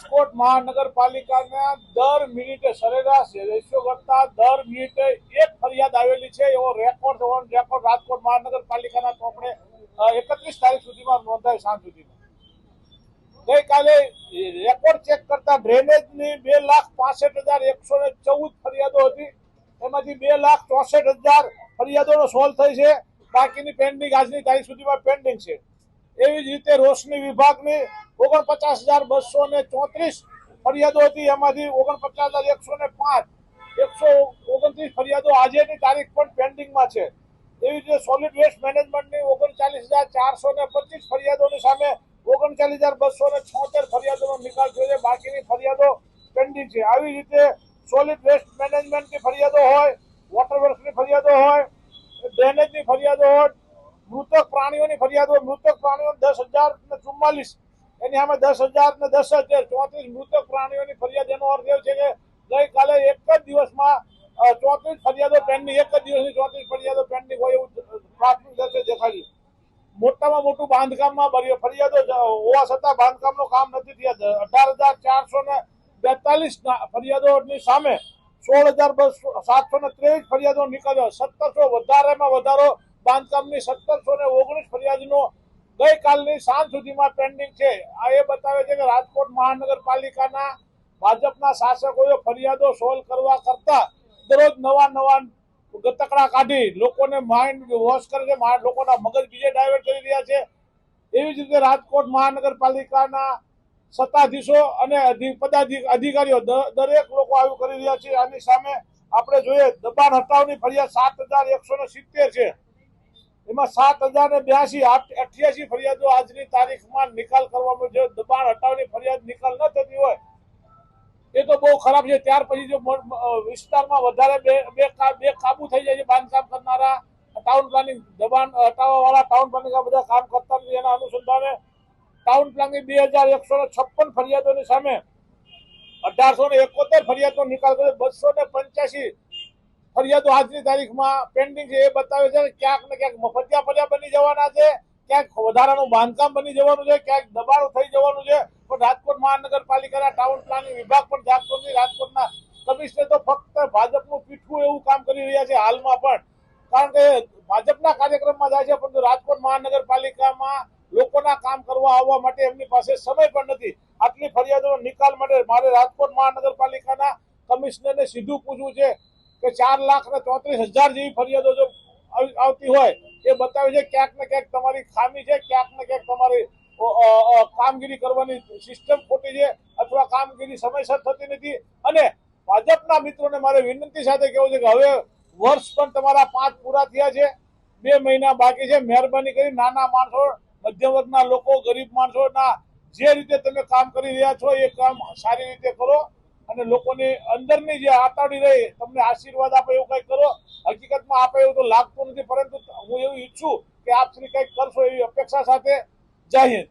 રાજકોટ મહાનગરપાલિકાના દર મિનિટે સરેરાશ રેશિયો કરતા દર મિનિટે એક ફરિયાદ આવેલી છે એવો રેકોર્ડ રાજકોટ મહાનગરપાલિકાના ચોપડે 31 તારીખ સુધીમાં નોંધાય સાંજ સુધીમાં. ગઈકાલે રેકોર્ડ ચેક કરતા ડ્રેનેજની 2,65,114 ફરિયાદો હતી. એમાંથી 2,64,000 ફરિયાદો સોલ્વ થઈ છે. બાકીની પેન્ડિંગ આજની તારીખ સુધીમાં પેન્ડિંગ છે. એવી જ રીતે રોશની વિભાગની 49,234 ફરિયાદો હતી. એમાંથી 49,105 129 ફરિયાદો આજની તારીખ પણ પેન્ડિંગમાં છે. એવી રીતે સોલિડ વેસ્ટ મેનેજમેન્ટની 39,425 ફરિયાદોની સામે 39,276 ફરિયાદોનો નિકાલ થયો છે. બાકીની ફરિયાદો પેન્ડિંગ છે. આવી રીતે સોલિડ વેસ્ટ મેનેજમેન્ટની ફરિયાદો હોય, વોટરવર્ક્સની ફરિયાદો હોય, ડ્રેનેજની ફરિયાદો હોય, મૃતક પ્રાણીઓની ફરિયાદો, મૃતક પ્રાણીઓ 10,044, એની સામે 10,010 34 મૃતક પ્રાણીઓની ફરિયાદ. એનો અર્થ એ છે કે ગઈકાલે એક જ દિવસમાં 34 ફરિયાદો પેન્ડિંગ, એક જ દિવસની 34 ફરિયાદો પેન્ડિંગ હોય એવું પ્રાથમિક દર્શક દેખાયું. મોટામાં મોટું બાંધકામમાં ફરિયાદો હોવા છતાં બાંધકામનું કામ નથી થયા. 18,442 ફરિયાદોની સામે 16,723 ફરિયાદો નીકળ્યો. 1700 વધારેમાં વધારો બાંધકામની 1719 ફરિયાદનો ગઈકાલની સાંજ સુધીમાં પેન્ડિંગ છે. આ એ બતાવે છે કે રાજકોટ મહાનગરપાલિકાના ભાજપના શાસકોએ ફરિયાદો સોલ્વ કરવા કરતા દરરોજ નવા ગતકડા કાઢી લોકોને માઇન્ડ વોશ કરે છે, લોકોના મગજ બીજે ડાયવર્ટ કરી રહ્યા છે. એવી જ રીતે રાજકોટ મહાનગરપાલિકાના સત્તાધીશો અને અધિકારીઓ દરેક લોકો આવું કરી રહ્યા છે. આની સામે આપણે જોઈએ દબાણ હટાવની ફરિયાદ 7,170 છે. એમાં 7,082 88 ફરિયાદો આજની તારીખમાં નિકાલ કરવામાં છે. દબાણ હટાવની ફરિયાદ નિકાલ ન થતી હોય એ તો બહુ ખરાબ છે. ત્યાર પછી જો વિસ્તારમાં વધારે બે કાબુ થઈ જાય છે બાંધકામ કરનારા, ટાઉન પ્લાનિંગ દબાણ હટાવવા વાળા ટાઉન પ્લાનિંગ આ બધા કામ કરતા નથી. એના અનુસંધાને ટાઉન પ્લાનિંગ 2,156 ફરિયાદોની સામે 1,871 ફરિયાદનો નિકાલ કર્યો. 285 ફરિયાદો આજની તારીખમાં પેન્ડિંગ છે. એ બતાવે છે કે ક્યાંક ને ક્યાંક મફતિયા ફરિયાદ બની જવાના છે, ક્યાંક વધારાનું બાંધકામ બની જવાનું છે, ક્યાંક દબાણો થઈ જવાનું છે. પણ રાજકોટ મહાનગરપાલિકાના ટાઉન પ્લાનિંગ વિભાગ પણ જાગતો નથી. રાજકોટના કમિશનર તો ફક્ત ભાજપનું પીઠવું એવું કામ કરી રહ્યા છે હાલમાં પણ, કારણ કે ભાજપના કાર્યક્રમમાં જાય છે પરંતુ રાજકોટ મહાનગરપાલિકામાં લોકોના કામ કરવા આવવા માટે એમની પાસે સમય પણ નથી. આટલી ફરિયાદોનો નિકાલ માટે મારે રાજકોટ મહાનગરપાલિકાના કમિશનરને સીધું પૂછવું છે કે 4,34,000 જેવી ફરિયાદો જો આવતી હોય એ બતાવે છે ક્યાંક ને ક્યાંક તમારી ખામી છે, ક્યાંક ને ક્યાંક તમારી કામગીરી કરવાની સિસ્ટમ ખોટી છે અથવા કામગીરી સમયસર થતી નથી. અને ભાજપના મિત્રોને મારે વિનંતી સાથે કહેવું છે કે હવે વર્ષ પણ તમારા 5 પૂરા થયા છે, 2 મહિના બાકી છે. મહેરબાની કરી નાના માણસો, મધ્યમ વર્ગના લોકો, ગરીબ માણસોના જે રીતે તમે કામ કરી રહ્યા છો એ કામ સારી રીતે કરો અને લોકોની અંદરની જે આતાડી રહી તમને આશીર્વાદ આપે એવું કંઈક કરો. હકીકતમાં આપે એવું તો લાગતું નથી, પરંતુ હું એવું ઈચ્છું કે આપ શ્રી કંઈક કરશો એવી અપેક્ષા સાથે. જય હિન્દ.